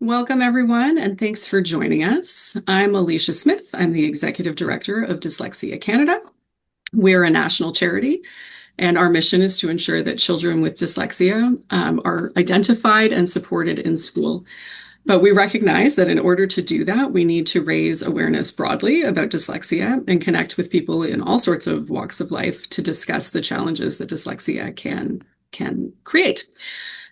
Welcome, everyone, and thanks for joining us. I'm Alicia Smith. I'm the Executive Director of Dyslexia Canada. We're a national charity, and our mission is to ensure that children with dyslexia are identified and supported in school. But we recognize that in order to do that, we need to raise awareness broadly about dyslexia and connect with people in all sorts of walks of life to discuss the challenges that dyslexia can create.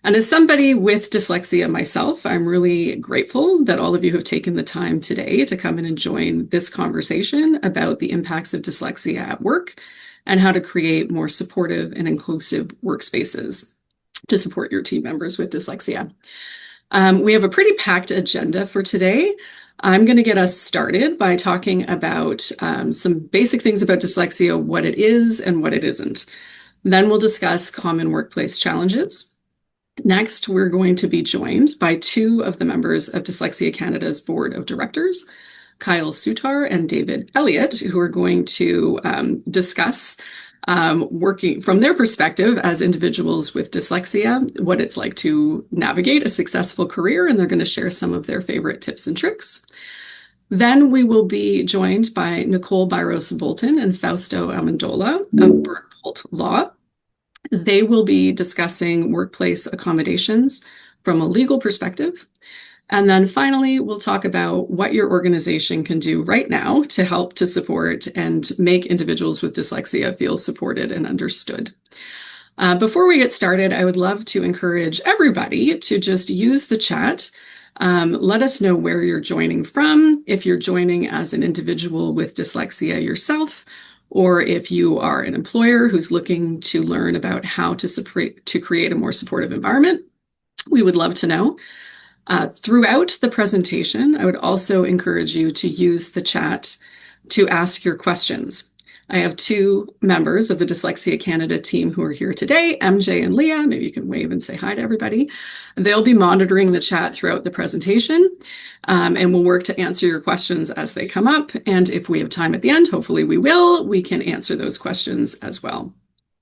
And as somebody with dyslexia myself, I'm really grateful that all of you have taken the time today to come in and join this conversation about the impacts of dyslexia at work and how to create more supportive and inclusive workspaces to support your team members with dyslexia. We have a pretty packed agenda for today. I'm going to get us started by talking about some basic things about dyslexia, what it is and what it isn't. Then we'll discuss common workplace challenges. Next, we're going to be joined by two of the members of Dyslexia Canada's Board of Directors, Kyle Soutar and David Eliot, who are going to discuss working from their perspective as individuals with dyslexia, what it's like to navigate a successful career, and they're going to share some of their favorite tips and tricks. Then we will be joined by Nicole Byros-Bolton and Fausto Amendola of Berthold Law. They will be discussing workplace accommodations from a legal perspective. And then finally, we'll talk about what your organization can do right now to help to support and make individuals with dyslexia feel supported and understood. Before we get started, I would love to encourage everybody to just use the chat. Let us know where you're joining from, if you're joining as an individual with dyslexia yourself, or if you are an employer who's looking to learn about how to create a more supportive environment. We would love to know. Throughout the presentation, I would also encourage you to use the chat to ask your questions. I have two members of the Dyslexia Canada team who are here today, MJ and Leah. Maybe you can wave and say hi to everybody. They'll be monitoring the chat throughout the presentation, and we'll work to answer your questions as they come up. And if we have time at the end, hopefully we will, we can answer those questions as well.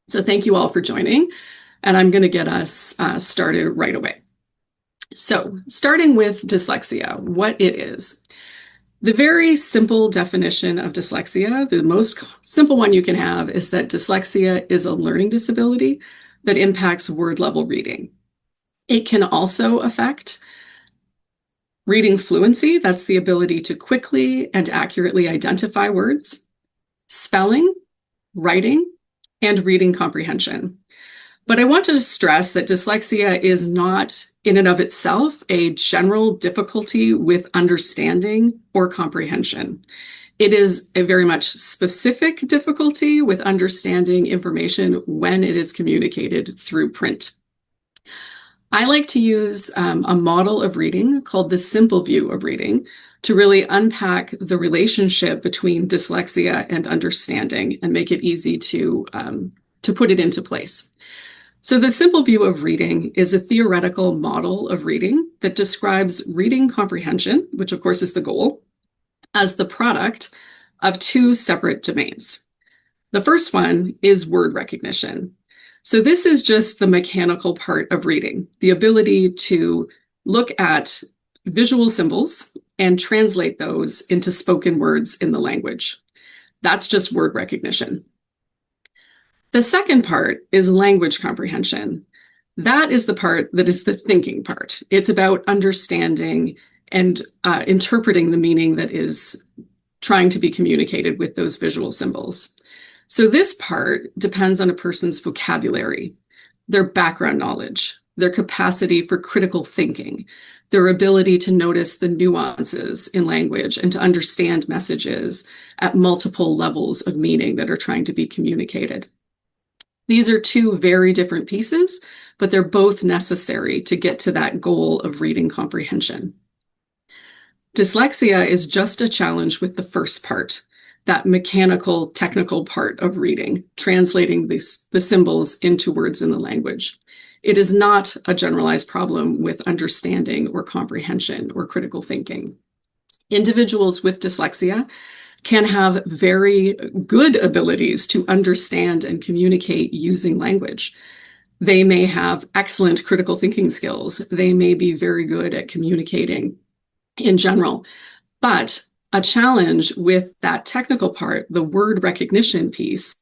So thank you all for joining, and I'm going to get us started right away. So starting with dyslexia, what it is. The very simple definition of dyslexia, the most simple one you can have, is that dyslexia is a learning disability that impacts word-level reading. It can also affect reading fluency, that's the ability to quickly and accurately identify words, spelling, writing, and reading comprehension. But I want to stress that dyslexia is not, in and of itself, a general difficulty with understanding or comprehension. It is a very much specific difficulty with understanding information when it is communicated through print. I like to use a model of reading called the simple view of reading to really unpack the relationship between dyslexia and understanding and make it easy to put it into place. So the simple view of reading is a theoretical model of reading that describes reading comprehension, which of course is the goal, as the product of two separate domains. The first one is word recognition. So this is just the mechanical part of reading, the ability to look at visual symbols and translate those into spoken words in the language. That's just word recognition. The second part is language comprehension. That is the part that is the thinking part. It's about understanding and interpreting the meaning that is trying to be communicated with those visual symbols. So this part depends on a person's vocabulary, their background knowledge, their capacity for critical thinking, their ability to notice the nuances in language and to understand messages at multiple levels of meaning that are trying to be communicated. These are two very different pieces, but they're both necessary to get to that goal of reading comprehension. Dyslexia is just a challenge with the first part, that mechanical, technical part of reading, translating the symbols into words in the language. It is not a generalized problem with understanding or comprehension or critical thinking. Individuals with dyslexia can have very good abilities to understand and communicate using language. They may have excellent critical thinking skills. They may be very good at communicating in general. But a challenge with that technical part, the word recognition piece,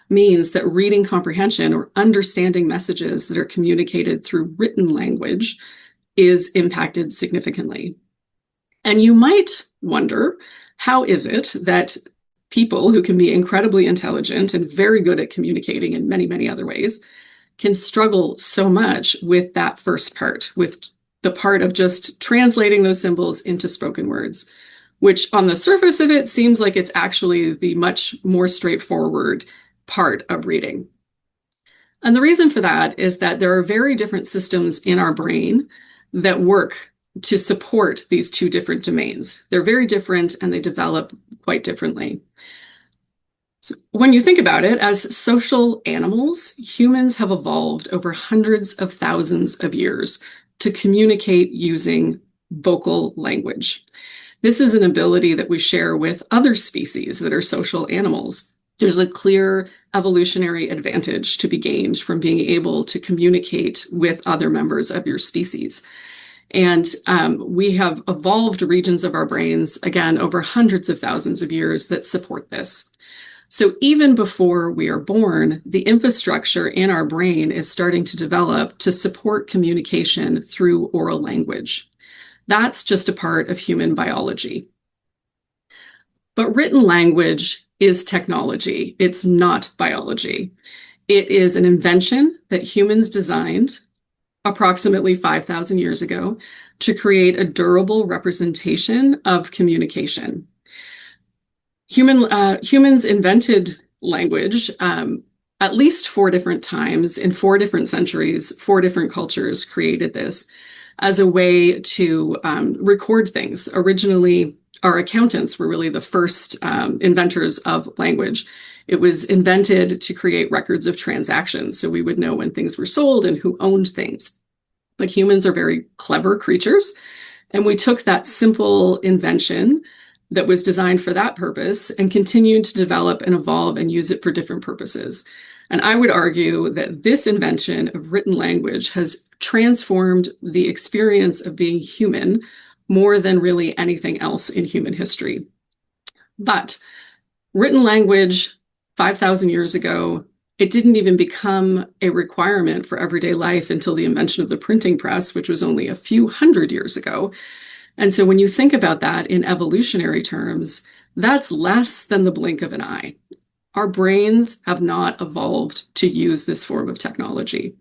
means that reading comprehension or understanding messages that are communicated through written language is impacted significantly. And you might wonder, how is it that people who can be incredibly intelligent and very good at communicating in many, many other ways can struggle so much with that first part, with the part of just translating those symbols into spoken words, which on the surface of it seems like it's actually the much more straightforward part of reading. And the reason for that is that there are very different systems in our brain that work to support these two different domains. They're very different and they develop quite differently. So when you think about it, as social animals, humans have evolved over hundreds of thousands of years to communicate using vocal language. This is an ability that we share with other species that are social animals. There's a clear evolutionary advantage to be gained from being able to communicate with other members of your species. And we have evolved regions of our brains, again, over hundreds of thousands of years that support this. So even before we are born, the infrastructure in our brain is starting to develop to support communication through oral language. That's just a part of human biology. But written language is technology. It's not biology. It is an invention that humans designed approximately 5,000 years ago to create a durable representation of communication. Humans invented language at least 4 different times in 4 different centuries. 4 different cultures created this as a way to record things. Originally, our accountants were really the first inventors of language. It was invented to create records of transactions, so we would know when things were sold and who owned things. But humans are very clever creatures, and we took that simple invention that was designed for that purpose and continued to develop and evolve and use it for different purposes. And I would argue that this invention of written language has transformed the experience of being human more than really anything else in human history. But written language 5,000 years ago, it didn't even become a requirement for everyday life until the invention of the printing press, which was only a few hundred years ago. And so when you think about that in evolutionary terms, that's less than the blink of an eye. Our brains have not evolved to use this form of technology.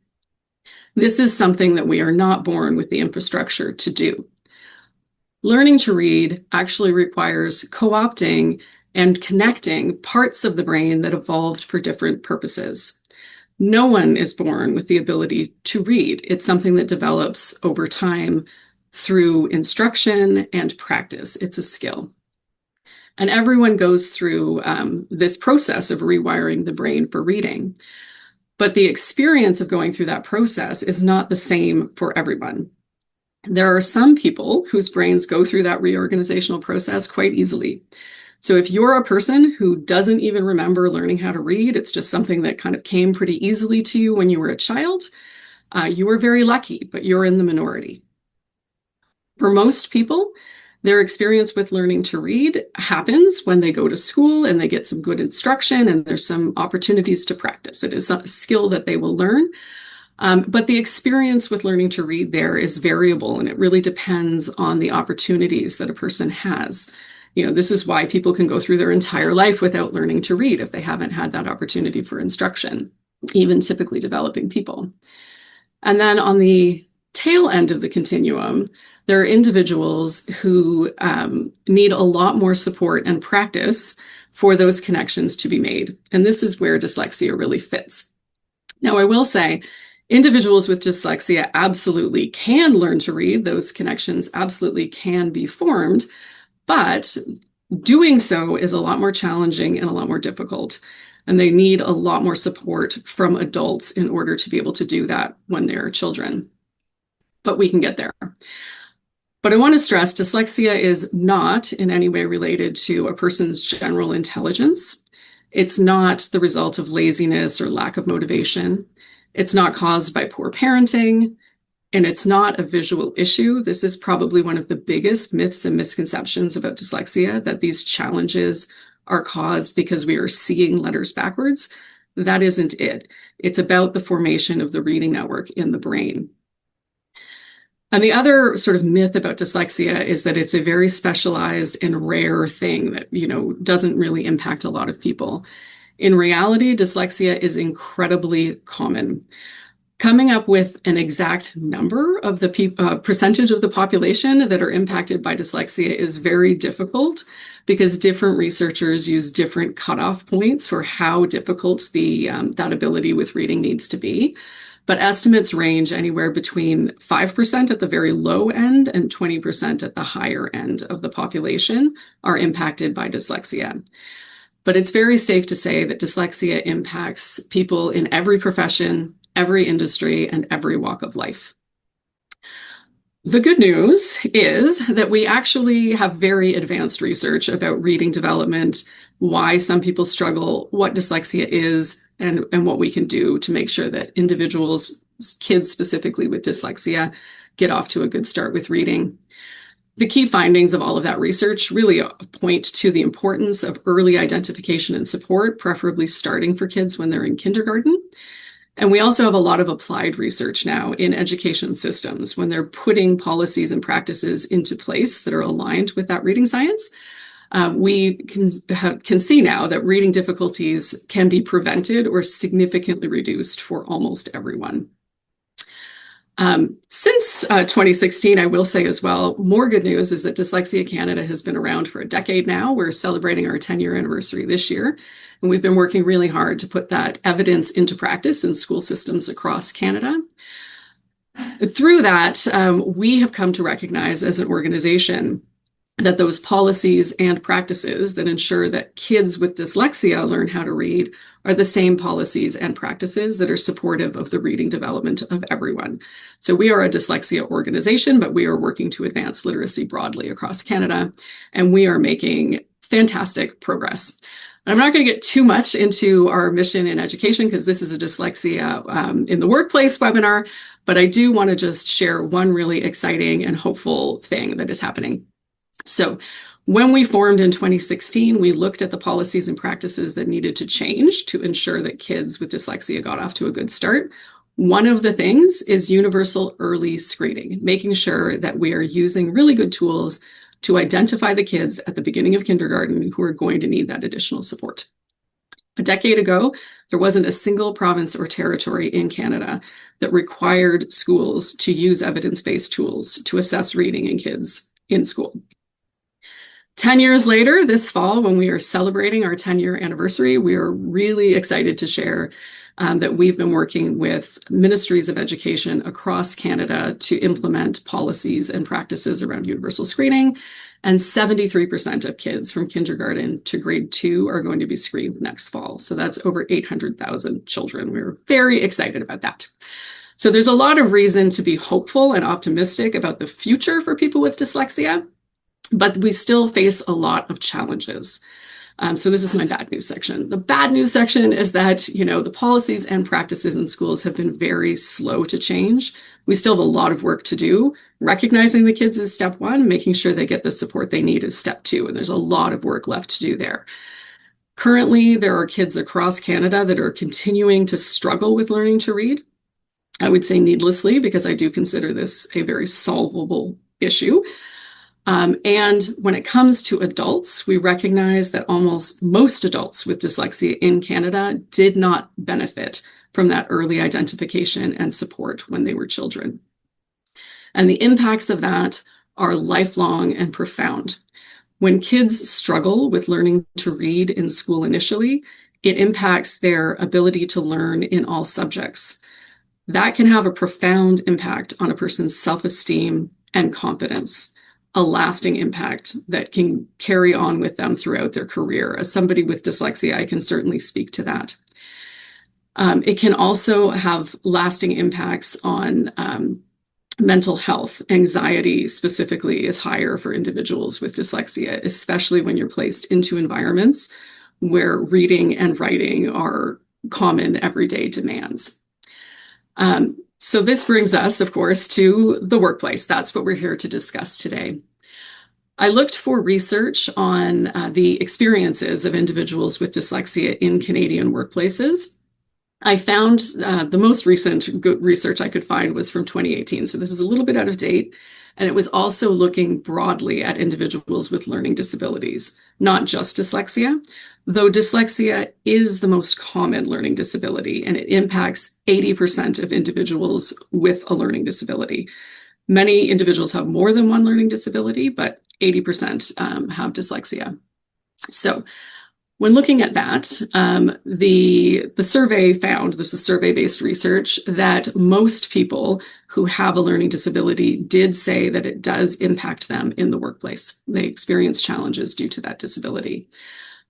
This is something that we are not born with the infrastructure to do. Learning to read actually requires co-opting and connecting parts of the brain that evolved for different purposes. No one is born with the ability to read. It's something that develops over time through instruction and practice. It's a skill. And everyone goes through this process of rewiring the brain for reading. But the experience of going through that process is not the same for everyone. There are some people whose brains go through that reorganizational process quite easily. So if you're a person who doesn't even remember learning how to read, it's just something that kind of came pretty easily to you when you were a child, you were very lucky, but you're in the minority. For most people, their experience with learning to read happens when they go to school and they get some good instruction and there's some opportunities to practice. It is a skill that they will learn. But the experience with learning to read there is variable, and it really depends on the opportunities that a person has. You know, this is why people can go through their entire life without learning to read if they haven't had that opportunity for instruction, even typically developing people. And then on the tail end of the continuum, there are individuals who need a lot more support and practice for those connections to be made. And this is where dyslexia really fits. Now, I will say, individuals with dyslexia absolutely can learn to read. Those connections absolutely can be formed, but doing so is a lot more challenging and a lot more difficult. And they need a lot more support from adults in order to be able to do that when they're children. But we can get there. But I want to stress, dyslexia is not in any way related to a person's general intelligence. It's not the result of laziness or lack of motivation. It's not caused by poor parenting, and it's not a visual issue. This is probably one of the biggest myths and misconceptions about dyslexia, that these challenges are caused because we are seeing letters backwards. That isn't it. It's about the formation of the reading network in the brain. And the other sort of myth about dyslexia is that it's a very specialized and rare thing that, doesn't really impact a lot of people. In reality, dyslexia is incredibly common. Coming up with an exact number of the percentage of the population that are impacted by dyslexia is very difficult, because different researchers use different cutoff points for how difficult that ability with reading needs to be. But estimates range anywhere between 5% at the very low end and 20% at the higher end of the population are impacted by dyslexia. But it's very safe to say that dyslexia impacts people in every profession, every industry, and every walk of life. The good news is that we actually have very advanced research about reading development, why some people struggle, what dyslexia is, and what we can do to make sure that individuals, kids specifically with dyslexia, get off to a good start with reading. The key findings of all of that research really point to the importance of early identification and support, preferably starting for kids when they're in kindergarten. And we also have a lot of applied research now in education systems when they're putting policies and practices into place that are aligned with that reading science. We can see now that reading difficulties can be prevented or significantly reduced for almost everyone. Since 2016, I will say as well, more good news is that Dyslexia Canada has been around for a decade now. We're celebrating our 10-year anniversary this year, and we've been working really hard to put that evidence into practice in school systems across Canada. Through that, we have come to recognize as an organization that those policies and practices that ensure that kids with dyslexia learn how to read are the same policies and practices that are supportive of the reading development of everyone. So we are a dyslexia organization, but we are working to advance literacy broadly across Canada, and we are making fantastic progress. I'm not going to get too much into our mission in education because this is a dyslexia in the workplace webinar, but I do want to just share one really exciting and hopeful thing that is happening. So when we formed in 2016, we looked at the policies and practices that needed to change to ensure that kids with dyslexia got off to a good start. One of the things is universal early screening, making sure that we are using really good tools to identify the kids at the beginning of kindergarten who are going to need that additional support. A decade ago, there wasn't a single province or territory in Canada that required schools to use evidence-based tools to assess reading in kids in school. 10 years later, this fall, when we are celebrating our 10-year anniversary, we are really excited to share that we've been working with ministries of education across Canada to implement policies and practices around universal screening. And 73% of kids from kindergarten to grade 2 are going to be screened next fall. So that's over 800,000 children. We're very excited about that. So there's a lot of reason to be hopeful and optimistic about the future for people with dyslexia, but we still face a lot of challenges. So this is my bad news section. The bad news section is that, the policies and practices in schools have been very slow to change. We still have a lot of work to do. Recognizing the kids is step one, making sure they get the support they need is step two, and there's a lot of work left to do there. Currently, there are kids across Canada that are continuing to struggle with learning to read. I would say needlessly, because I do consider this a very solvable issue. And when it comes to adults, we recognize that almost most adults with dyslexia in Canada did not benefit from that early identification and support when they were children. And the impacts of that are lifelong and profound. When kids struggle with learning to read in school initially, it impacts their ability to learn in all subjects. That can have a profound impact on a person's self-esteem and confidence, a lasting impact that can carry on with them throughout their career. As somebody with dyslexia, I can certainly speak to that. It can also have lasting impacts on mental health. Anxiety specifically is higher for individuals with dyslexia, especially when you're placed into environments where reading and writing are common everyday demands. So this brings us, of course, to the workplace. That's what we're here to discuss today. I looked for research on the experiences of individuals with dyslexia in Canadian workplaces. I found the most recent good research I could find was from 2018. So this is a little bit out of date. And it was also looking broadly at individuals with learning disabilities, not just dyslexia, though dyslexia is the most common learning disability, and it impacts 80% of individuals with a learning disability. Many individuals have more than one learning disability, but 80% have dyslexia. So when looking at that, the survey found, this is survey-based research, that most people who have a learning disability did say that it does impact them in the workplace. They experience challenges due to that disability.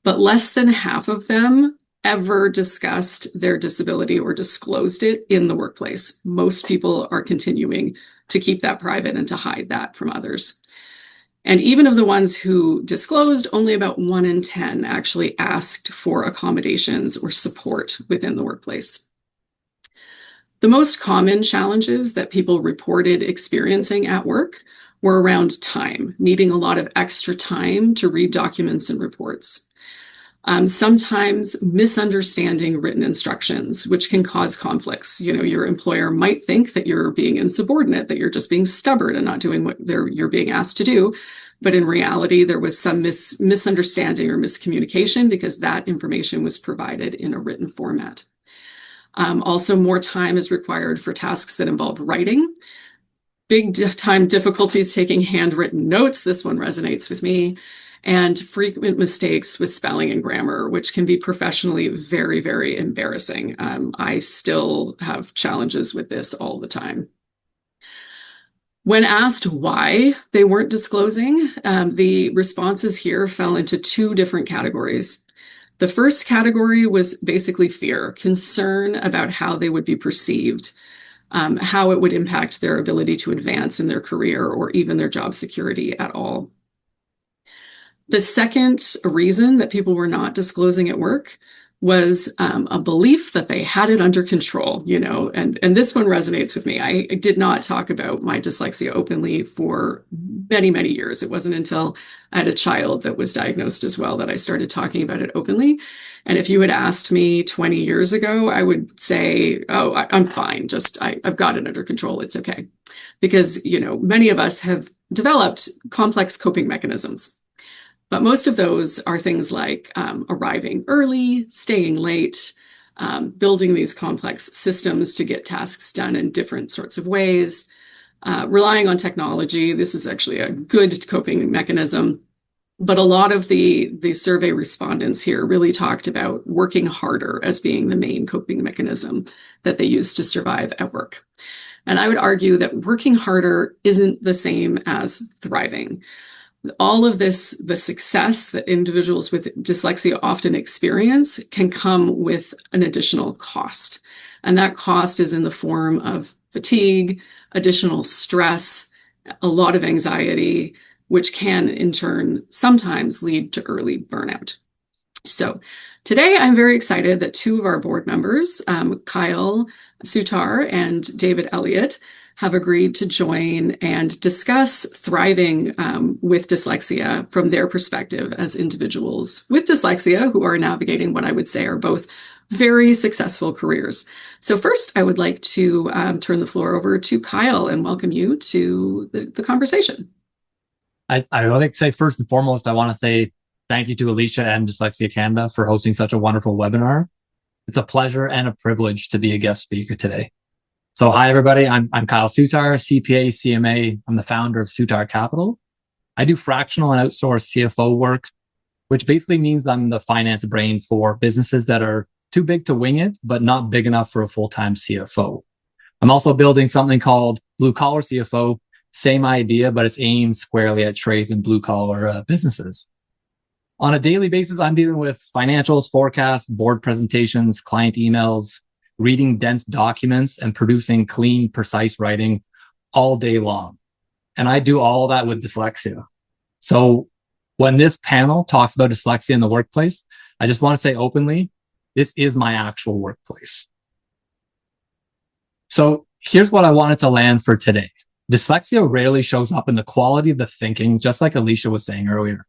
But less than half of them ever discussed their disability or disclosed it in the workplace. Most people are continuing to keep that private and to hide that from others. And even of the ones who disclosed, only about 1 in 10 actually asked for accommodations or support within the workplace. The most common challenges that people reported experiencing at work were around time, needing a lot of extra time to read documents and reports. Sometimes misunderstanding written instructions, which can cause conflicts. Your employer might think that you're being insubordinate, that you're just being stubborn and not doing what you're being asked to do. But in reality, there was some misunderstanding or miscommunication because that information was provided in a written format. Also, more time is required for tasks that involve writing. Big time difficulties taking handwritten notes. This one resonates with me. And frequent mistakes with spelling and grammar, which can be professionally very, very embarrassing. I still have challenges with this all the time. When asked why they weren't disclosing, the responses here fell into 2 different categories. The first category was basically fear, concern about how they would be perceived, how it would impact their ability to advance in their career or even their job security at all. The second reason that people were not disclosing at work was a belief that they had it under control, and this one resonates with me. I did not talk about my dyslexia openly for many, many years. It wasn't until I had a child that was diagnosed as well that I started talking about it openly. And if you had asked me 20 years ago, I would say, oh, I'm fine. I've got it under control. It's okay. Because, many of us have developed complex coping mechanisms. But most of those are things like arriving early, staying late, building these complex systems to get tasks done in different sorts of ways, relying on technology. This is actually a good coping mechanism. But a lot of the survey respondents here really talked about working harder as being the main coping mechanism that they use to survive at work. And I would argue that working harder isn't the same as thriving. All of this, the success that individuals with dyslexia often experience, can come with an additional cost. And that cost is in the form of fatigue, additional stress, a lot of anxiety, which can in turn sometimes lead to early burnout. So today I'm very excited that 2 of our board members, Kyle Soutar and David Eliot, have agreed to join and discuss thriving with dyslexia from their perspective as individuals with dyslexia who are navigating what I would say are both very successful careers. So first, I would like to turn the floor over to Kyle and welcome you to the conversation. I would like to say first and foremost, I want to say thank you to Alicia and Dyslexia Canada for hosting such a wonderful webinar. It's a pleasure and a privilege to be a guest speaker today. So hi, everybody. I'm Kyle Soutar, CPA, CMA. I'm the founder of Soutar Capital. I do fractional and outsourced CFO work, which basically means I'm the finance brain for businesses that are too big to wing it, but not big enough for a full-time CFO. I'm also building something called Blue Collar CFO. Same idea, but it's aimed squarely at trades and blue-collar businesses. On a daily basis, I'm dealing with financials, forecasts, board presentations, client emails, reading dense documents, and producing clean, precise writing all day long. And I do all that with dyslexia. So when this panel talks about dyslexia in the workplace, I just want to say openly, this is my actual workplace. So here's what I wanted to land for today. Dyslexia rarely shows up in the quality of the thinking, just like Alicia was saying earlier.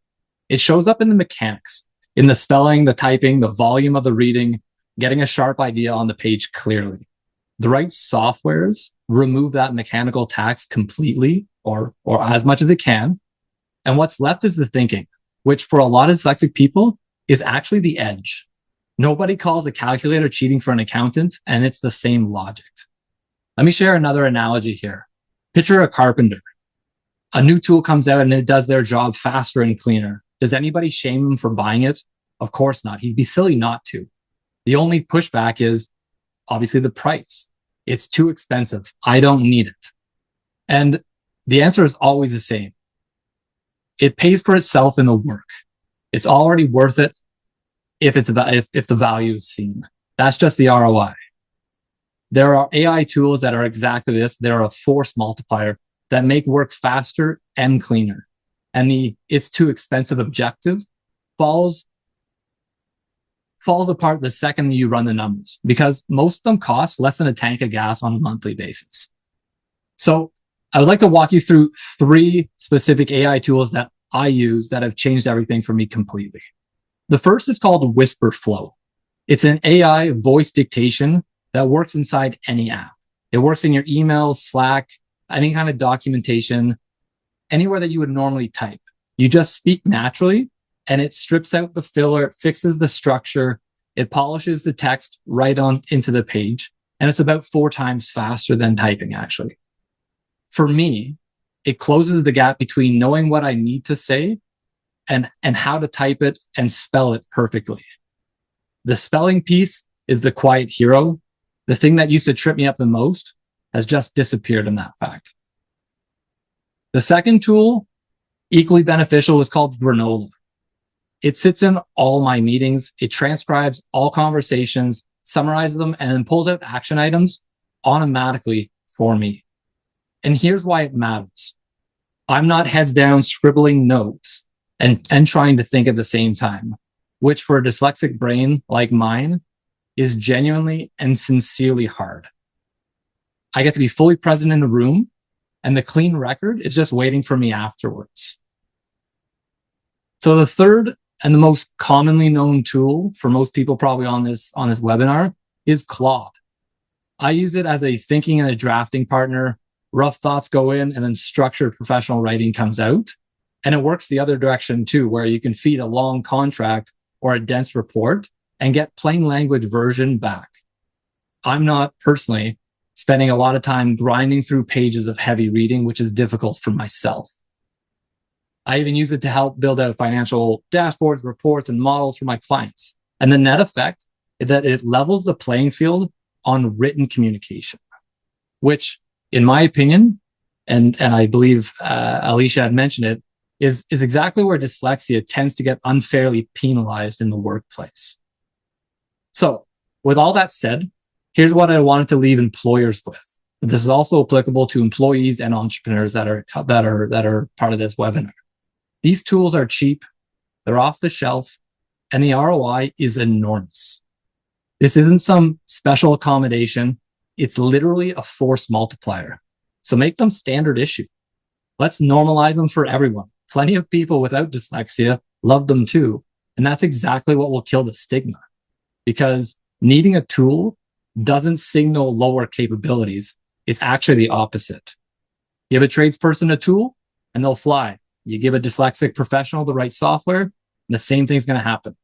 It shows up in the mechanics, in the spelling, the typing, the volume of the reading, getting a sharp idea on the page clearly. The right softwares remove that mechanical tax completely or as much as it can. And what's left is the thinking, which for a lot of dyslexic people is actually the edge. Nobody calls a calculator cheating for an accountant, and it's the same logic. Let me share another analogy here. Picture a carpenter. A new tool comes out and it does their job faster and cleaner. Does anybody shame him for buying it? Of course not. He'd be silly not to. The only pushback is obviously the price. It's too expensive. I don't need it. And the answer is always the same. It pays for itself in the work. It's already worth it if the value is seen. That's just the ROI. There are AI tools that are exactly this. They're a force multiplier that make work faster and cleaner. And the it's too expensive objective falls apart the second you run the numbers, because most of them cost less than a tank of gas on a monthly basis. So I would like to walk you through 3 specific AI tools that I use that have changed everything for me completely. The first is called Wispr Flow. It's an AI voice dictation that works inside any app. It works in your emails, Slack, any kind of documentation, anywhere that you would normally type. You just speak naturally and it strips out the filler, it fixes the structure, it polishes the text right on into the page. And it's about 4 times faster than typing, actually. For me, it closes the gap between knowing what I need to say and how to type it and spell it perfectly. The spelling piece is the quiet hero. The thing that used to trip me up the most has just disappeared in that fact. The second tool, equally beneficial, is called Granola. It sits in all my meetings. It transcribes all conversations, summarizes them, and then pulls out action items automatically for me. And here's why it matters. I'm not heads down scribbling notes and trying to think at the same time, which for a dyslexic brain like mine is genuinely and sincerely hard. I get to be fully present in the room, and the clean record is just waiting for me afterwards. So the third and the most commonly known tool for most people probably on this webinar is Claude. I use it as a thinking and a drafting partner. Rough thoughts go in and then structured professional writing comes out. And it works the other direction too, where you can feed a long contract or a dense report and get plain language version back. I'm not personally spending a lot of time grinding through pages of heavy reading, which is difficult for myself. I even use it to help build out financial dashboards, reports, and models for my clients. And the net effect is that it levels the playing field on written communication, which, in my opinion, and I believe Alicia had mentioned it, is exactly where dyslexia tends to get unfairly penalized in the workplace. So, with all that said, here's what I wanted to leave employers with. This is also applicable to employees and entrepreneurs that are part of this webinar. These tools are cheap, they're off the shelf, and the ROI is enormous. This isn't some special accommodation. It's literally a force multiplier. So make them standard issue. Let's normalize them for everyone. Plenty of people without dyslexia love them too. And that's exactly what will kill the stigma. Because needing a tool doesn't signal lower capabilities. It's actually the opposite. Give a tradesperson a tool and they'll fly. You give a dyslexic professional the right software, and the same thing's going to happen.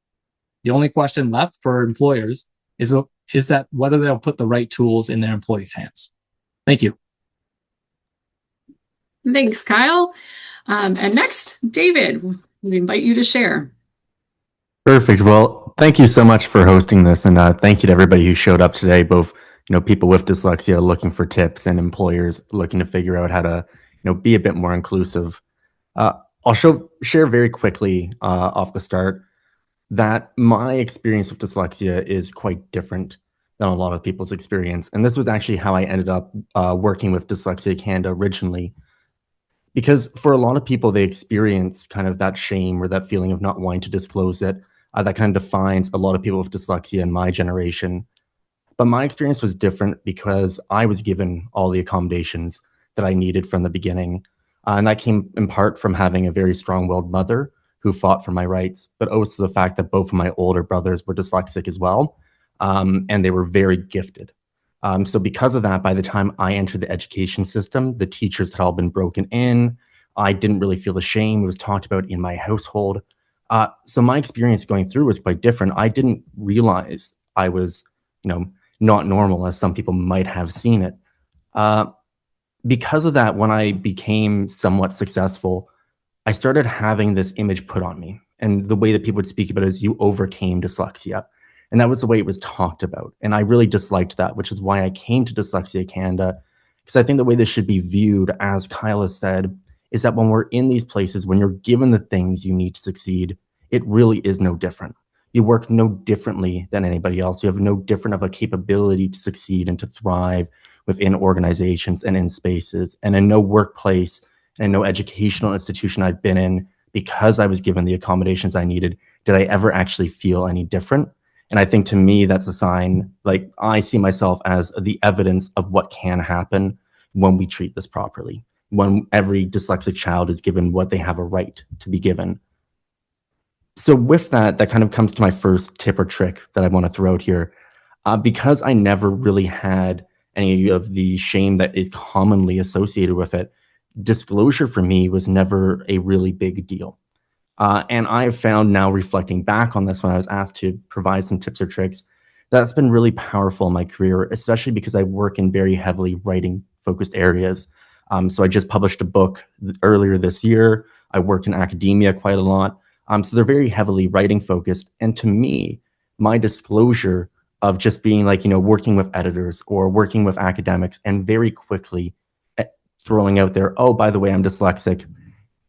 The only question left for employers is that whether they'll put the right tools in their employees' hands. Thank you. Thanks, Kyle. And next, David, we invite you to share. Perfect. Well, thank you so much for hosting this, and thank you to everybody who showed up today, both people with dyslexia looking for tips and employers looking to figure out how to be a bit more inclusive. I'll share very quickly off the start that my experience with dyslexia is quite different than a lot of people's experience. And this was actually how I ended up working with Dyslexia Canada originally. Because for a lot of people, they experience kind of that shame or that feeling of not wanting to disclose it. That kind of defines a lot of people with dyslexia in my generation. But my experience was different because I was given all the accommodations that I needed from the beginning. And that came in part from having a very strong-willed mother who fought for my rights, but also the fact that both of my older brothers were dyslexic as well, and they were very gifted. So because of that, by the time I entered the education system, the teachers had all been broken in. I didn't really feel the shame. It was talked about in my household. So my experience going through was quite different. I didn't realize I was, not normal as some people might have seen it. Because of that, when I became somewhat successful, I started having this image put on me. And the way that people would speak about it is you overcame dyslexia. And that was the way it was talked about. And I really disliked that, which is why I came to Dyslexia Canada, because I think the way this should be viewed, as Kyle has said, is that when we're in these places, when you're given the things you need to succeed, it really is no different. You work no differently than anybody else. You have no different of a capability to succeed and to thrive within organizations and in spaces. And in no workplace and no educational institution I've been in, because I was given the accommodations I needed, did I ever actually feel any different? And I think to me, that's a sign, like I see myself as the evidence of what can happen when we treat this properly, when every dyslexic child is given what they have a right to be given. So with that, that kind of comes to my first tip or trick that I want to throw out here. Because I never really had any of the shame that is commonly associated with it, disclosure for me was never a really big deal. And I've found now, reflecting back on this, when I was asked to provide some tips or tricks, that's been really powerful in my career, especially because I work in very heavily writing focused areas. So I just published a book earlier this year. I work in academia quite a lot. So they're very heavily writing focused. And to me, my disclosure of just being like, working with editors or working with academics and very quickly throwing out there, oh, by the way, I'm dyslexic.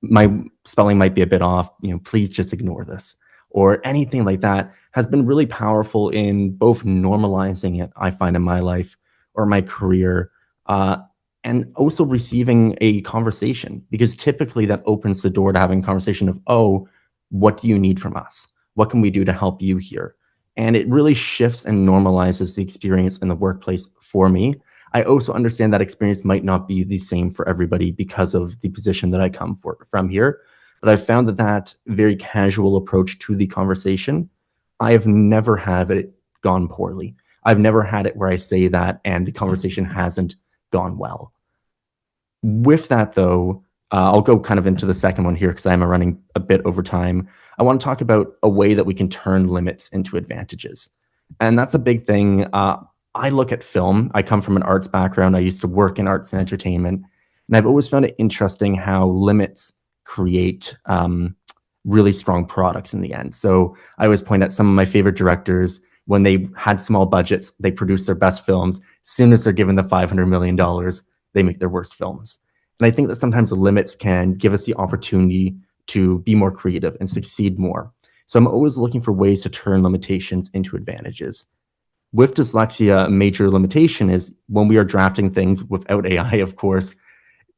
My spelling might be a bit off, please just ignore this, or anything like that, has been really powerful in both normalizing it, I find, in my life or my career, and also receiving a conversation, because typically that opens the door to having a conversation of, oh, what do you need from us? What can we do to help you here? And it really shifts and normalizes the experience in the workplace for me. I also understand that experience might not be the same for everybody because of the position that I come from here. But I've found that very casual approach to the conversation, I have never had it gone poorly. I've never had it where I say that and the conversation hasn't gone well. With that, though, I'll go kind of into the second one here because I'm running a bit over time. I want to talk about a way that we can turn limits into advantages. And that's a big thing. I look at film. I come from an arts background. I used to work in arts and entertainment. And I've always found it interesting how limits create really strong products in the end. So I always point at some of my favorite directors. When they had small budgets, they produced their best films. As soon as they're given the $500 million, they make their worst films. And I think that sometimes the limits can give us the opportunity to be more creative and succeed more. So I'm always looking for ways to turn limitations into advantages. With dyslexia, a major limitation is when we are drafting things without AI, of course,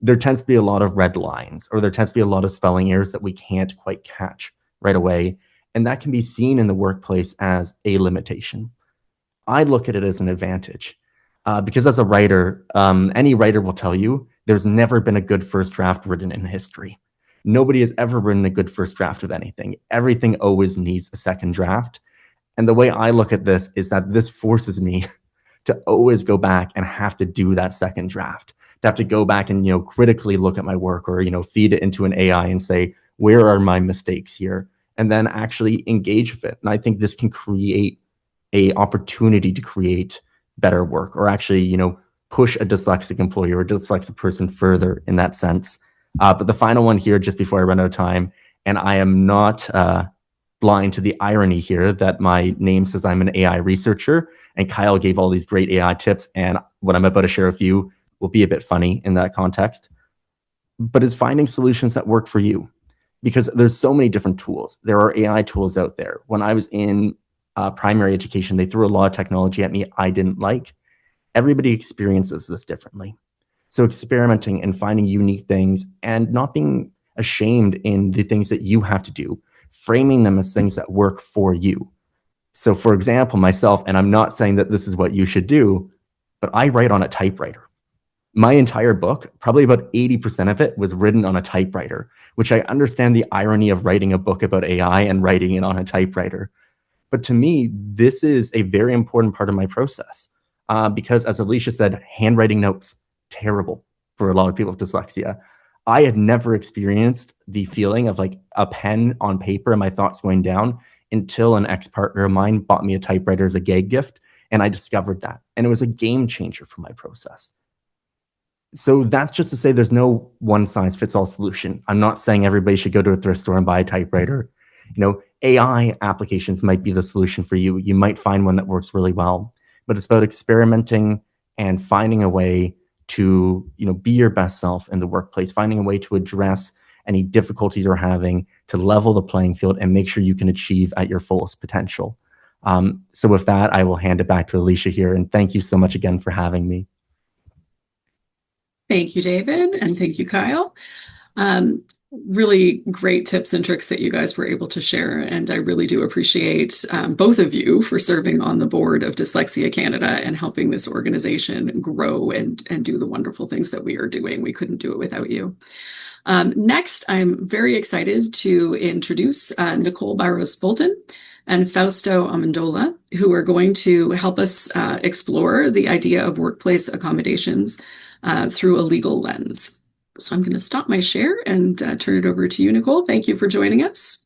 there tends to be a lot of red lines, or there tends to be a lot of spelling errors that we can't quite catch right away. And that can be seen in the workplace as a limitation. I look at it as an advantage because as a writer, any writer will tell you there's never been a good first draft written in history. Nobody has ever written a good first draft of anything. Everything always needs a second draft. And the way I look at this is that this forces me to always go back and have to do that second draft, to have to go back and, critically look at my work, or, feed it into an AI and say, where are my mistakes here? And then actually engage with it. And I think this can create a opportunity to create better work, or actually, push a dyslexic employee or a dyslexic person further in that sense. But the final one here, just before I run out of time, and I am not blind to the irony here that my name says I'm an AI researcher, and Kyle gave all these great AI tips, and what I'm about to share with you will be a bit funny in that context, but is finding solutions that work for you, because there's so many different tools. There are AI tools out there. When I was in primary education, they threw a lot of technology at me I didn't like. Everybody experiences this differently. So experimenting and finding unique things and not being ashamed in the things that you have to do, framing them as things that work for you. So for example, myself, and I'm not saying that this is what you should do, but I write on a typewriter. My entire book, probably about 80% of it, was written on a typewriter, which I understand the irony of writing a book about AI and writing it on a typewriter. But to me, this is a very important part of my process because, as Alicia said, handwriting notes, terrible for a lot of people with dyslexia. I had never experienced the feeling of like a pen on paper and my thoughts going down until an ex-partner of mine bought me a typewriter as a gag gift, and I discovered that. And it was a game changer for my process. So that's just to say there's no one size fits all solution. I'm not saying everybody should go to a thrift store and buy a typewriter. AI applications might be the solution for you. You might find one that works really well, but it's about experimenting and finding a way to, be your best self in the workplace, finding a way to address any difficulties you're having, to level the playing field and make sure you can achieve at your fullest potential. So with that, I will hand it back to Alicia here. And thank you so much again for having me. Thank you, David, and thank you, Kyle. Really great tips and tricks that you guys were able to share, and I really do appreciate both of you for serving on the board of Dyslexia Canada and helping this organization grow and do the wonderful things that we are doing. We couldn't do it without you. Next, I'm very excited to introduce Nicole Barros-Bolton and Fausto Amendola, who are going to help us explore the idea of workplace accommodations through a legal lens. So I'm going to stop my share and turn it over to you, Nicole. Thank you for joining us.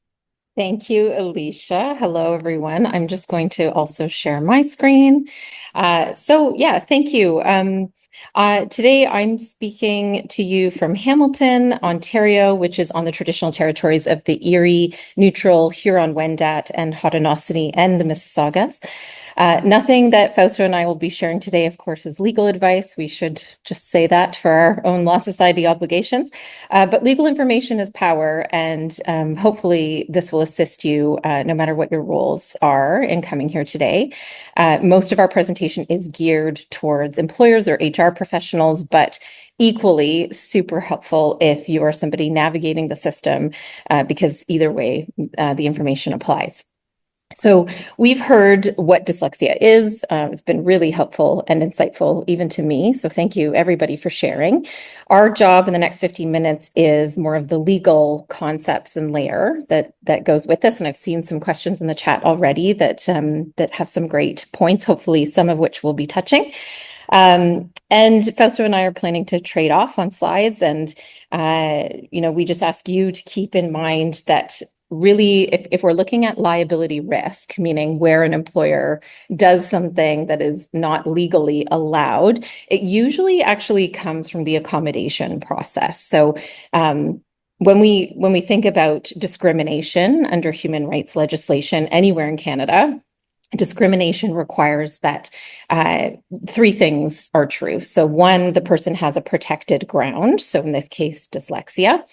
Thank you, Alicia. Hello, everyone. I'm just going to also share my screen. Thank you. Today, I'm speaking to you from Hamilton, Ontario, which is on the traditional territories of the Erie, Neutral, Huron-Wendat, and Haudenosaunee, and the Mississaugas. Nothing that Fausto and I will be sharing today, of course, is legal advice. We should just say that for our own Law Society obligations. But legal information is power, and hopefully this will assist you no matter what your roles are in coming here today. Most of our presentation is geared towards employers or HR professionals, but equally super helpful if you are somebody navigating the system, because either way, the information applies. So we've heard what dyslexia is. It's been really helpful and insightful even to me. So thank you everybody for sharing. Our job in the next 15 minutes is more of the legal concepts and layer that goes with this. And I've seen some questions in the chat already that have some great points, hopefully some of which we'll be touching. And Fausto and I are planning to trade off on slides. And, we just ask you to keep in mind that really, if we're looking at liability risk, meaning where an employer does something that is not legally allowed, it usually actually comes from the accommodation process. So when we think about discrimination under human rights legislation anywhere in Canada, discrimination requires that three things are true. So one, the person has a protected ground. So in this case, dyslexia,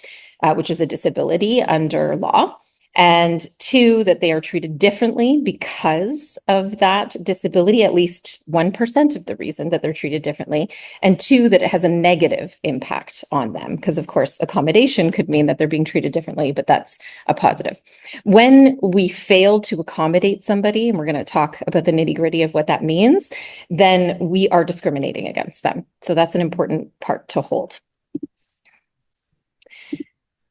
which is a disability under law. And two, that they are treated differently because of that disability, at least 1% of the reason that they're treated differently. And two, that it has a negative impact on them, because of course, accommodation could mean that they're being treated differently, but that's a positive. When we fail to accommodate somebody, and we're going to talk about the nitty-gritty of what that means, then we are discriminating against them. So that's an important part to hold.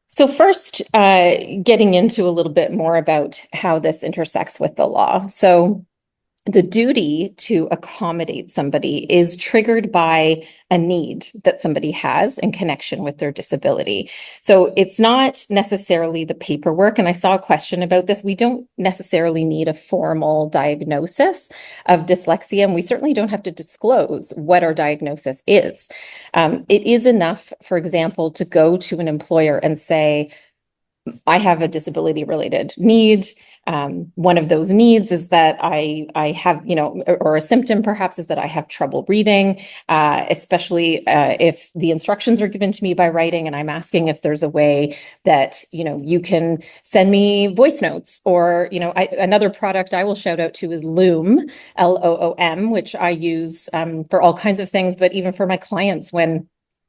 So first, getting into a little bit more about how this intersects with the law. So the duty to accommodate somebody is triggered by a need that somebody has in connection with their disability. So it's not necessarily the paperwork. And I saw a question about this. We don't necessarily need a formal diagnosis of dyslexia, and we certainly don't have to disclose what our diagnosis is. It is enough, for example, to go to an employer and say, I have a disability-related need. One of those needs is that I have, or a symptom perhaps is that I have trouble reading, especially if the instructions are given to me by writing, and I'm asking if there's a way that, you can send me voice notes, or, another product I will shout out to is Loom, Loom, which I use for all kinds of things, but even for my clients when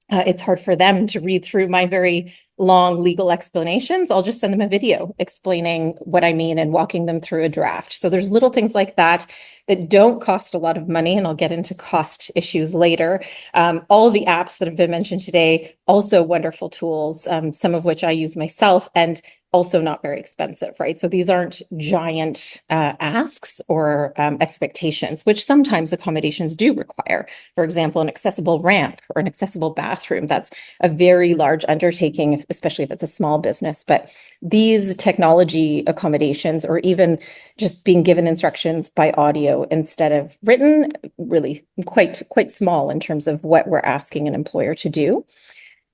it's hard for them to read through my very long legal explanations. I'll just send them a video explaining what I mean and walking them through a draft. So there's little things like that that don't cost a lot of money, and I'll get into cost issues later. All the apps that have been mentioned today, also wonderful tools, some of which I use myself, and also not very expensive, right? So these aren't giant asks or expectations, which sometimes accommodations do require. For example, an accessible ramp or an accessible bathroom. That's a very large undertaking, especially if it's a small business. But these technology accommodations, or even just being given instructions by audio instead of written, really quite small in terms of what we're asking an employer to do.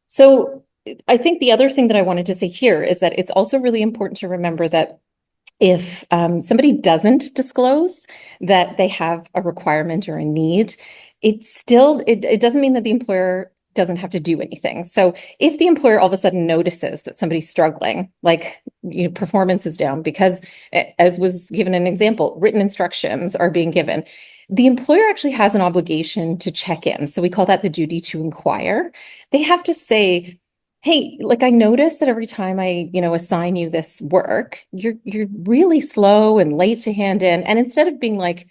So I think the other thing that I wanted to say here is that it's also really important to remember that if somebody doesn't disclose that they have a requirement or a need, it doesn't mean that the employer doesn't have to do anything. So if the employer all of a sudden notices that somebody's struggling, like performance is down because, as was given an example, written instructions are being given, the employer actually has an obligation to check in. So we call that the duty to inquire. They have to say, hey, like, I noticed that every time I, assign you this work, you're really slow and late to hand in. And instead of being like,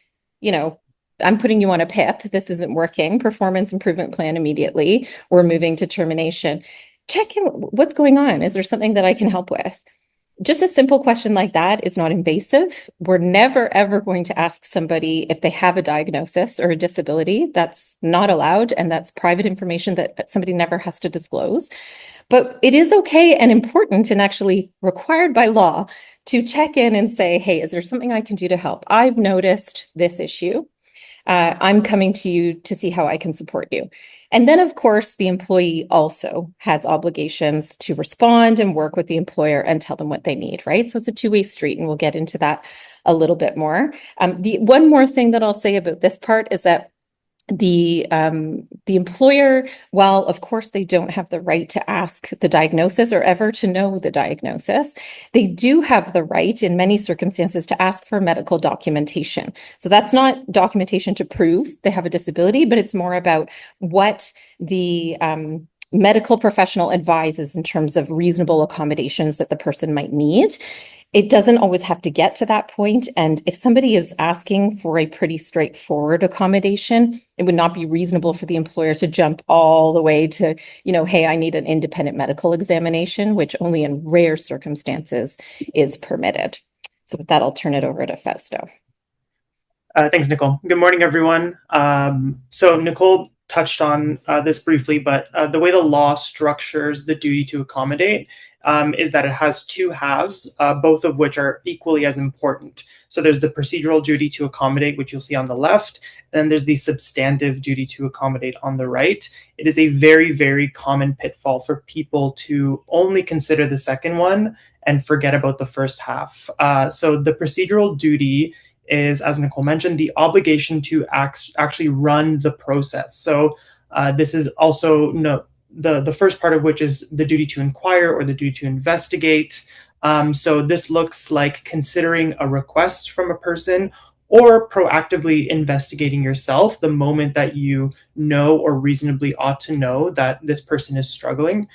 I'm putting you on a PIP, this isn't working, performance improvement plan immediately, we're moving to termination. Check in, what's going on? Is there something that I can help with? Just a simple question like that is not invasive. We're never, ever going to ask somebody if they have a diagnosis or a disability. That's not allowed, and that's private information that somebody never has to disclose. But it is okay and important and actually required by law to check in and say, hey, is there something I can do to help? I've noticed this issue. I'm coming to you to see how I can support you. And then, of course, the employee also has obligations to respond and work with the employer and tell them what they need, right? So it's a two-way street, and we'll get into that a little bit more. The one more thing that I'll say about this part is that the employer, while of course they don't have the right to ask the diagnosis or ever to know the diagnosis, they do have the right in many circumstances to ask for medical documentation. So that's not documentation to prove they have a disability, but it's more about what the medical professional advises in terms of reasonable accommodations that the person might need. It doesn't always have to get to that point. And if somebody is asking for a pretty straightforward accommodation, it would not be reasonable for the employer to jump all the way to, hey, I need an independent medical examination, which only in rare circumstances is permitted. So with that, I'll turn it over to Fausto. Thanks, Nicole. Good morning, everyone. So Nicole touched on this briefly, but the way the law structures the duty to accommodate is that it has two halves, both of which are equally as important. So there's the procedural duty to accommodate, which you'll see on the left, and then there's the substantive duty to accommodate on the right. It is a very, very common pitfall for people to only consider the second one and forget about the first half. So the procedural duty is, as Nicole mentioned, the obligation to actually run the process. So this is also the first part of which is the duty to inquire or the duty to investigate. So this looks like considering a request from a person or proactively investigating yourself the moment that you know or reasonably ought to know that this person is struggling.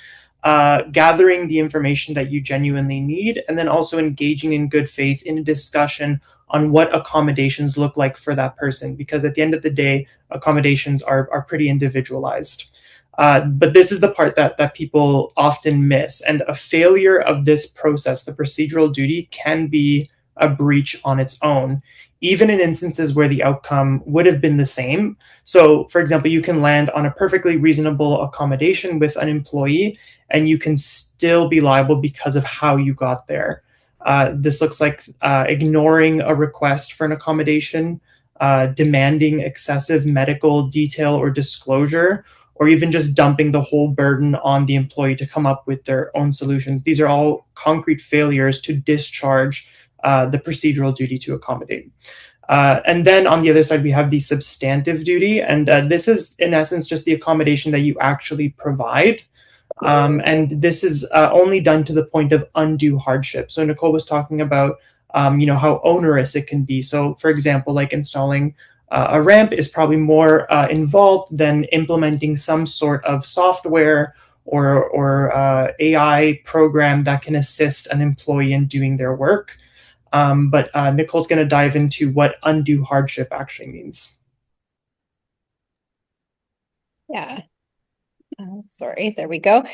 Gathering the information that you genuinely need, and then also engaging in good faith in a discussion on what accommodations look like for that person, because at the end of the day, accommodations are pretty individualized. But this is the part that people often miss, and a failure of this process, the procedural duty, can be a breach on its own, even in instances where the outcome would have been the same. So, for example, you can land on a perfectly reasonable accommodation with an employee, and you can still be liable because of how you got there. This looks like ignoring a request for an accommodation, demanding excessive medical detail or disclosure, or even just dumping the whole burden on the employee to come up with their own solutions. These are all concrete failures to discharge the procedural duty to accommodate. And then on the other side, we have the substantive duty. And this is, in essence, just the accommodation that you actually provide. And this is only done to the point of undue hardship. So Nicole was talking about, how onerous it can be. So, for example, like installing A ramp is probably more involved than implementing some sort of software or AI program that can assist an employee in doing their work. But Nicole's going to dive into what undue hardship actually means. Yeah. Sorry, there we go.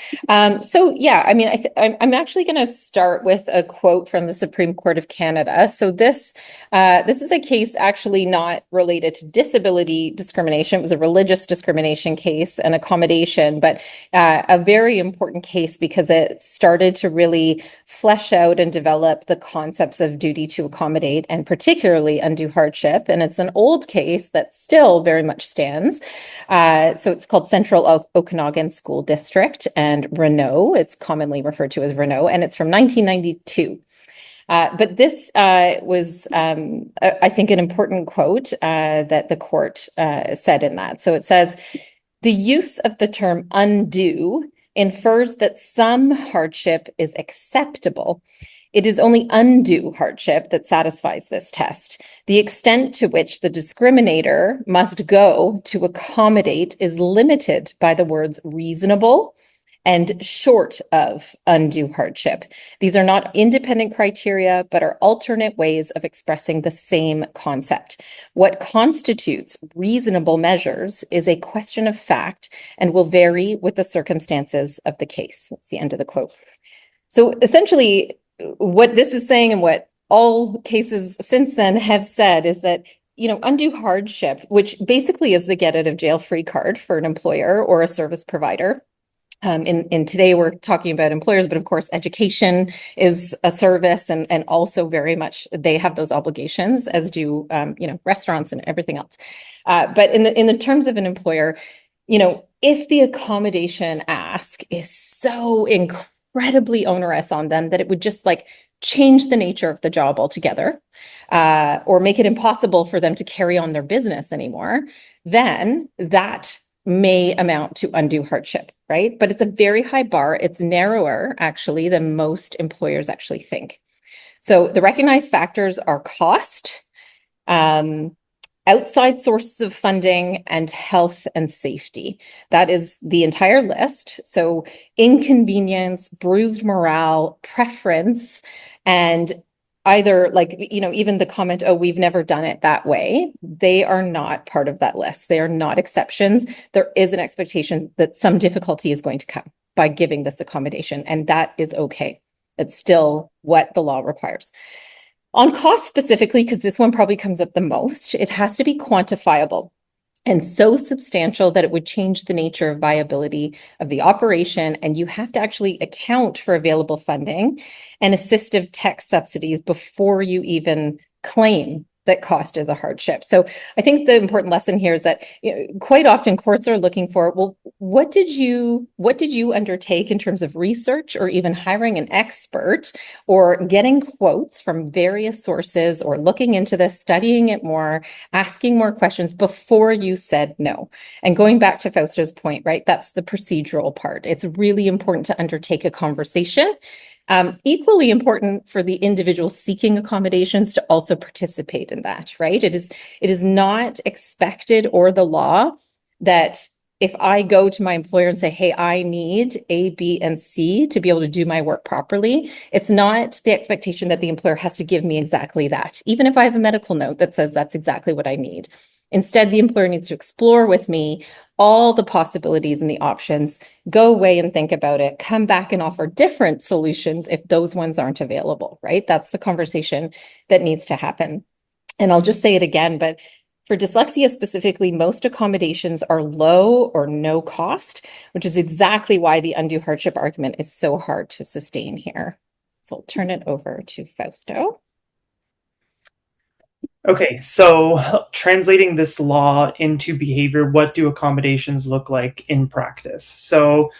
So yeah, I mean, I'm actually going to start with a quote from the Supreme Court of Canada. So this is a case actually not related to disability discrimination. It was a religious discrimination case, an accommodation, but a very important case because it started to really flesh out and develop the concepts of duty to accommodate and particularly undue hardship. And it's an old case that still very much stands. So it's called Central Okanagan School District and Renault. It's commonly referred to as Renault, and it's from 1992. But this was, I think, an important quote that the court said in that. So it says, the use of the term undue infers that some hardship is acceptable. It is only undue hardship that satisfies this test. The extent to which the discriminator must go to accommodate is limited by the words reasonable and short of undue hardship. These are not independent criteria, but are alternate ways of expressing the same concept. What constitutes reasonable measures is a question of fact and will vary with the circumstances of the case. That's the end of the quote. So essentially, what this is saying and what all cases since then have said is that, undue hardship, which basically is the get out of jail free card for an employer or a service provider. In today, we're talking about employers, but of course, education is a service and also very much they have those obligations, as do, restaurants and everything else. But in the terms of an employer, if the accommodation ask is so incredibly onerous on them that it would just change the nature of the job altogether, or make it impossible for them to carry on their business anymore, then that may amount to undue hardship, right? But it's a very high bar. It's narrower, actually, than most employers actually think. So the recognized factors are cost, outside sources of funding, and health and safety. That is the entire list. So inconvenience, bruised morale, preference, and either even the comment, oh, we've never done it that way, they are not part of that list. They are not exceptions. There is an expectation that some difficulty is going to come by giving this accommodation, and that is okay. It's still what the law requires. On cost specifically, because this one probably comes up the most, it has to be quantifiable and so substantial that it would change the nature of viability of the operation. And you have to actually account for available funding and assistive tech subsidies before you even claim that cost is a hardship. So I think the important lesson here is that quite often courts are looking for, well, what did you undertake in terms of research or even hiring an expert or getting quotes from various sources or looking into this, studying it more, asking more questions before you said no. And going back to Fausto's point, right, that's the procedural part. It's really important to undertake a conversation. Equally important for the individual seeking accommodations to also participate in that, right? It is not expected or the law that if I go to my employer and say, hey, I need A, B, and C to be able to do my work properly, it's not the expectation that the employer has to give me exactly that, even if I have a medical note that says that's exactly what I need. Instead, the employer needs to explore with me all the possibilities and the options, go away and think about it, come back and offer different solutions if those ones aren't available, right? That's the conversation that needs to happen. And I'll just say it again, but for dyslexia specifically, most accommodations are low or no cost, which is exactly why the undue hardship argument is so hard to sustain here. So I'll turn it over to Fausto. Okay, so translating this law into behavior, what do accommodations look like in practice? So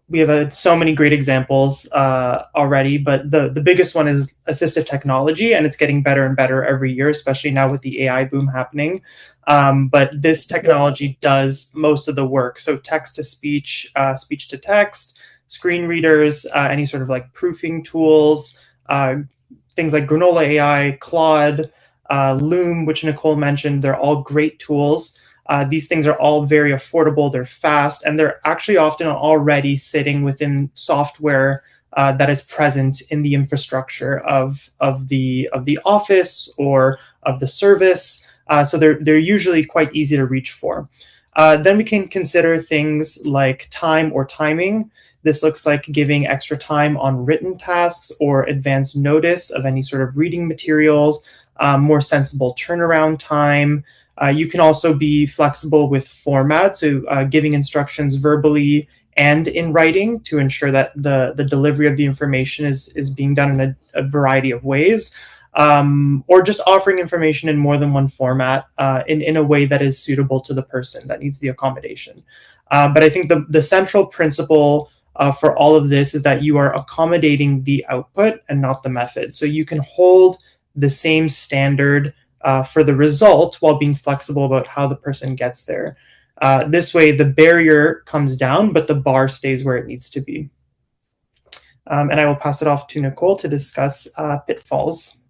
we have so many great examples already, but the biggest one is assistive technology, and it's getting better and better every year, especially now with the AI boom happening. But this technology does most of the work. So text to speech, speech to text, screen readers, any sort of proofing tools, things like Granola AI, Claude, Loom, which Nicole mentioned, they're all great tools. These things are all very affordable, they're fast, and they're actually often already sitting within software that is present in the infrastructure of the office or of the service. So they're usually quite easy to reach for. Then we can consider things like time or timing. This looks like giving extra time on written tasks or advance notice of any sort of reading materials, more sensible turnaround time. You can also be flexible with format, so giving instructions verbally and in writing to ensure that the delivery of the information is being done in a variety of ways. Or just offering information in more than one format in a way that is suitable to the person that needs the accommodation. But I think the central principle for all of this is that you are accommodating the output and not the method. So you can hold the same standard for the result while being flexible about how the person gets there. This way, the barrier comes down, but the bar stays where it needs to be. And I will pass it off to Nicole to discuss pitfalls.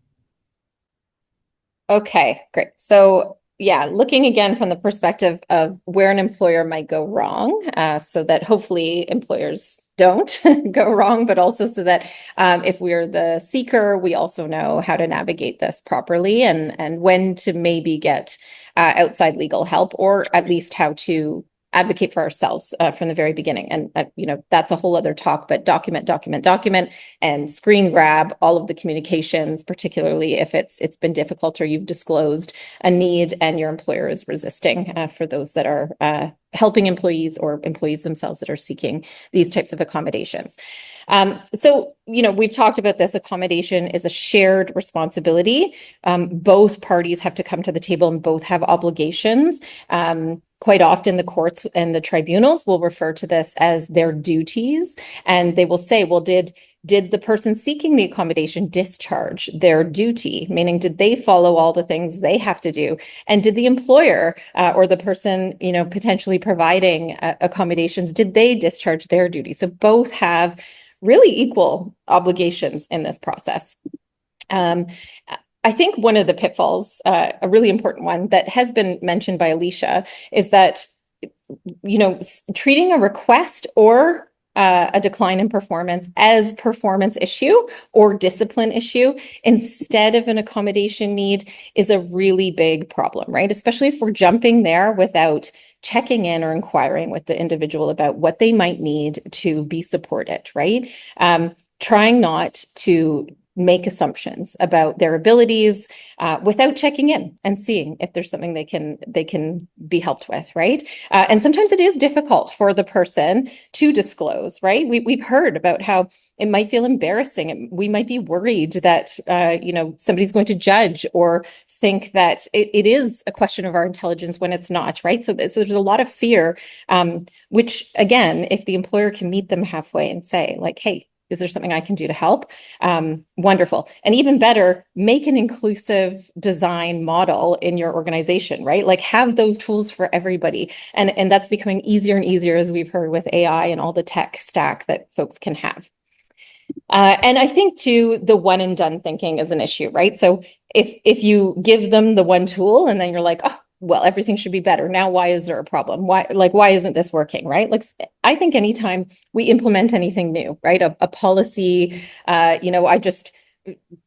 Okay, great. So yeah, looking again from the perspective of where an employer might go wrong, so that hopefully employers don't go wrong, but also so that if we're the seeker, we also know how to navigate this properly and when to maybe get outside legal help, or at least how to advocate for ourselves from the very beginning. And, that's a whole other talk, but document, and screen grab all of the communications, particularly if it's been difficult or you've disclosed a need and your employer is resisting, for those that are helping employees or employees themselves that are seeking these types of accommodations. So, we've talked about this. Accommodation is a shared responsibility. Both parties have to come to the table and both have obligations. Quite often the courts and the tribunals will refer to this as their duties, and they will say, well, did the person seeking the accommodation discharge their duty? Meaning, did they follow all the things they have to do? And did the employer or the person, potentially providing accommodations, did they discharge their duty? So both have really equal obligations in this process. I think one of the pitfalls, a really important one that has been mentioned by Alicia, is that, treating a request or a decline in performance as performance issue or discipline issue instead of an accommodation need is a really big problem, right? Especially if we're jumping there without checking in or inquiring with the individual about what they might need to be supported, right? Trying not to make assumptions about their abilities without checking in and seeing if there's something they can be helped with, right? And sometimes it is difficult for the person to disclose, right? We've heard about how it might feel embarrassing. We might be worried that somebody's going to judge or think that it is a question of our intelligence when it's not, right? So there's a lot of fear, which again, if the employer can meet them halfway and say like, hey, is there something I can do to help? Wonderful. And even better, make an inclusive design model in your organization, right? Like have those tools for everybody. And that's becoming easier and easier, as we've heard with AI and all the tech stack that folks can have. And I think too, the one and done thinking is an issue, right? So if you give them the one tool and then you're like, oh, well, everything should be better. Now, why is there a problem? Why isn't this working, right? Like, I think anytime we implement anything new, right? A policy, I just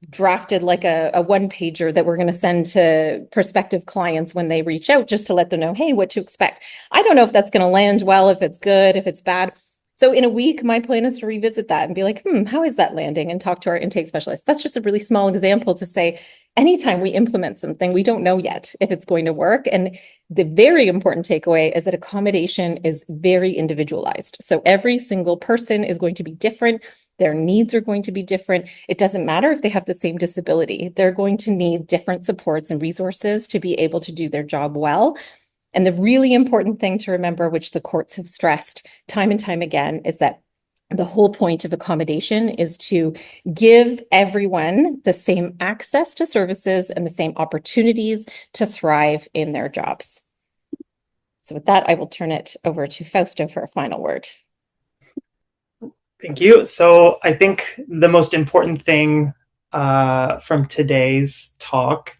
drafted like a one pager that we're going to send to prospective clients when they reach out, just to let them know, hey, what to expect. I don't know if that's going to land well, if it's good, if it's bad. So in a week, my plan is to revisit that and be like, how is that landing? And talk to our intake specialist. That's just a really small example to say, anytime we implement something, we don't know yet if it's going to work. And the very important takeaway is that accommodation is very individualized. So every single person is going to be different. Their needs are going to be different. It doesn't matter if they have the same disability. They're going to need different supports and resources to be able to do their job well. And the really important thing to remember, which the courts have stressed time and time again, is that the whole point of accommodation is to give everyone the same access to services and the same opportunities to thrive in their jobs. So with that, I will turn it over to Fausto for a final word. Thank you. So I think the most important thing from today's talk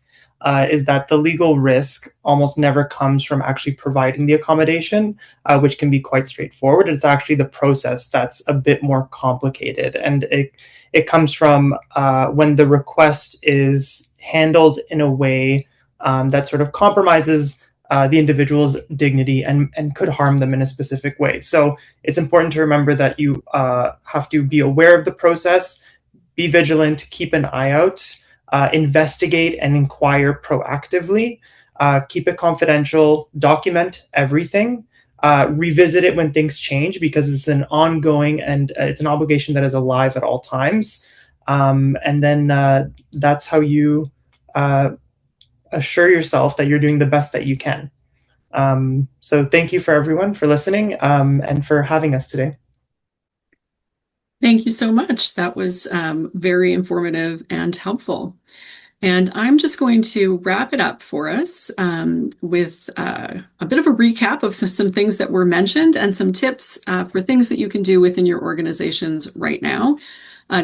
is that the legal risk almost never comes from actually providing the accommodation, which can be quite straightforward. It's actually the process that's a bit more complicated. And it comes from when the request is handled in a way that sort of compromises the individual's dignity and could harm them in a specific way. So it's important to remember that you have to be aware of the process, be vigilant, keep an eye out, investigate and inquire proactively, keep it confidential, document everything, revisit it when things change because it's an ongoing and it's an obligation that is alive at all times. And then that's how you assure yourself that you're doing the best that you can. So thank you for everyone for listening and for having us today. Thank you so much. That was very informative and helpful. And I'm just going to wrap it up for us with a bit of a recap of some things that were mentioned and some tips for things that you can do within your organizations right now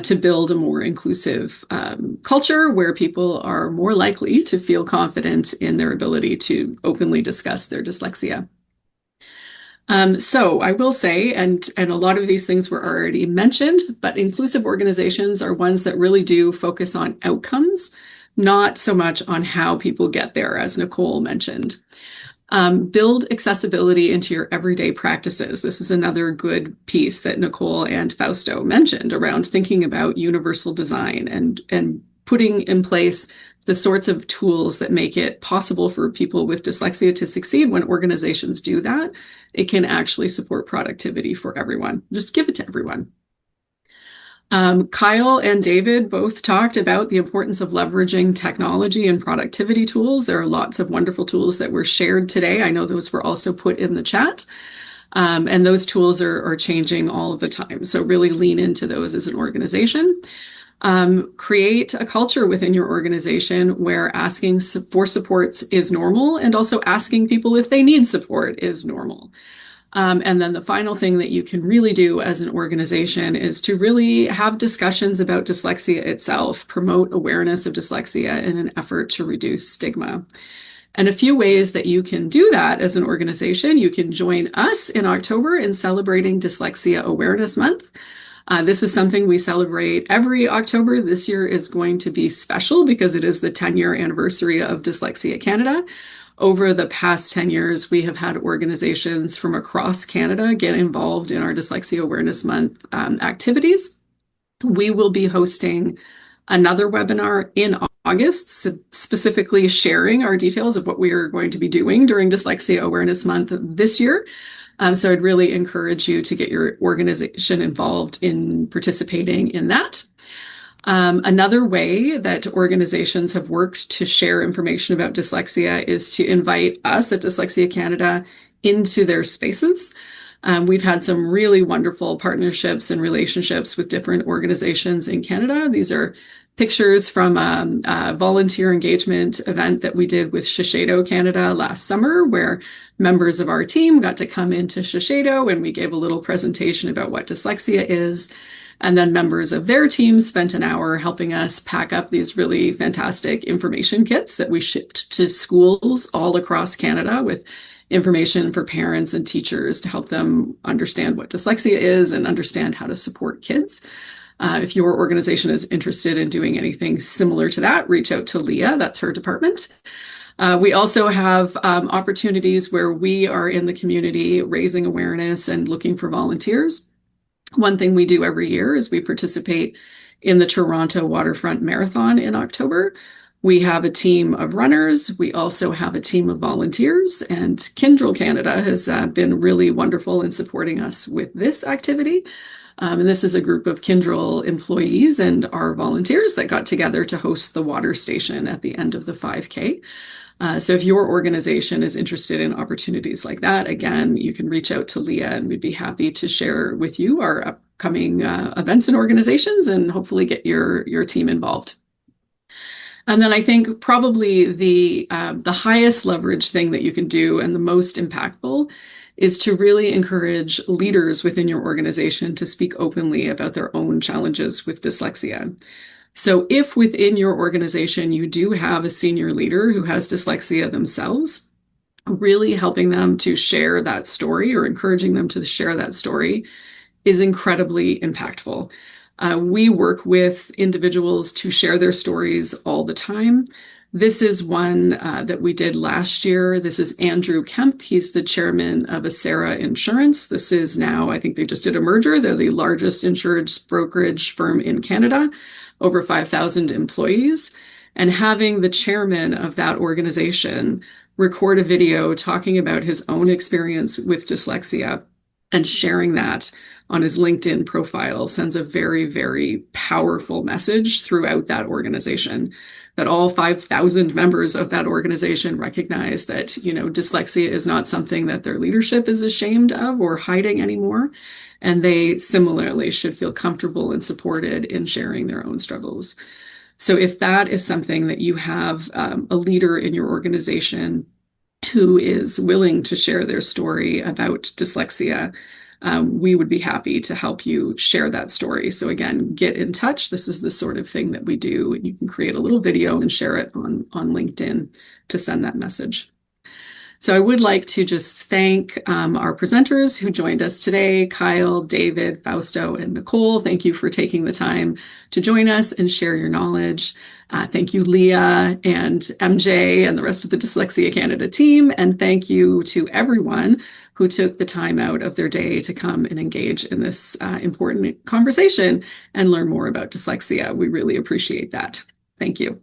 to build a more inclusive culture where people are more likely to feel confident in their ability to openly discuss their dyslexia. So I will say, and a lot of these things were already mentioned, but inclusive organizations are ones that really do focus on outcomes, not so much on how people get there, as Nicole mentioned. Build accessibility into your everyday practices. This is another good piece that Nicole and Fausto mentioned around thinking about universal design and putting in place the sorts of tools that make it possible for people with dyslexia to succeed. When organizations do that, it can actually support productivity for everyone. Just give it to everyone. Kyle and David both talked about the importance of leveraging technology and productivity tools. There are lots of wonderful tools that were shared today. I know those were also put in the chat. And those tools are changing all of the time. So really lean into those as an organization. Create a culture within your organization where asking for supports is normal and also asking people if they need support is normal. And then the final thing that you can really do as an organization is to really have discussions about dyslexia itself, promote awareness of dyslexia in an effort to reduce stigma. And a few ways that you can do that as an organization: you can join us in October in celebrating Dyslexia Awareness Month. This is something we celebrate every October. This year is going to be special because it is the 10-year anniversary of Dyslexia Canada. Over the past 10 years, we have had organizations from across Canada get involved in our Dyslexia Awareness Month activities. We will be hosting another webinar in August, specifically sharing our details of what we are going to be doing during Dyslexia Awareness Month this year. So I'd really encourage you to get your organization involved in participating in that. Another way that organizations have worked to share information about dyslexia is to invite us at Dyslexia Canada into their spaces. We've had some really wonderful partnerships and relationships with different organizations in Canada. These are pictures from a volunteer engagement event that we did with Shiseido Canada last summer, where members of our team got to come into Shiseido and we gave a little presentation about what dyslexia is. And then members of their team spent an hour helping us pack up these really fantastic information kits that we shipped to schools all across Canada with information for parents and teachers to help them understand what dyslexia is and understand how to support kids. If your organization is interested in doing anything similar to that, reach out to Leah, that's her department. We also have opportunities where we are in the community raising awareness and looking for volunteers. One thing we do every year is we participate in the Toronto Waterfront Marathon in October. We have a team of runners. We also have a team of volunteers, and Kyndryl Canada has been really wonderful in supporting us with this activity. And this is a group of Kyndryl employees and our volunteers that got together to host the water station at the end of the 5K. So if your organization is interested in opportunities like that, again, you can reach out to Leah and we'd be happy to share with you our upcoming events and organizations and hopefully get your team involved. And then I think probably the highest leverage thing that you can do and the most impactful is to really encourage leaders within your organization to speak openly about their own challenges with dyslexia. So if within your organization you do have a senior leader who has dyslexia themselves, really helping them to share that story or encouraging them to share that story is incredibly impactful. We work with individuals to share their stories all the time. This is one that we did last year. This is Andrew Kemp. He's the chairman of Acera Insurance. This is now, I think they just did a merger. They're the largest insurance brokerage firm in Canada, over 5,000 employees. And having the chairman of that organization record a video talking about his own experience with dyslexia and sharing that on his LinkedIn profile sends a very, very powerful message throughout that organization, that all 5,000 members of that organization recognize that, dyslexia is not something that their leadership is ashamed of or hiding anymore. And they similarly should feel comfortable and supported in sharing their own struggles. So if that is something that you have a leader in your organization who is willing to share their story about dyslexia, we would be happy to help you share that story. So again, get in touch. This is the sort of thing that we do. You can create a little video and share it on LinkedIn to send that message. So I would like to just thank our presenters who joined us today, Kyle, David, Fausto, and Nicole. Thank you for taking the time to join us and share your knowledge. Thank you, Leah and MJ and the rest of the Dyslexia Canada team. And thank you to everyone who took the time out of their day to come and engage in this important conversation and learn more about dyslexia. We really appreciate that. Thank you.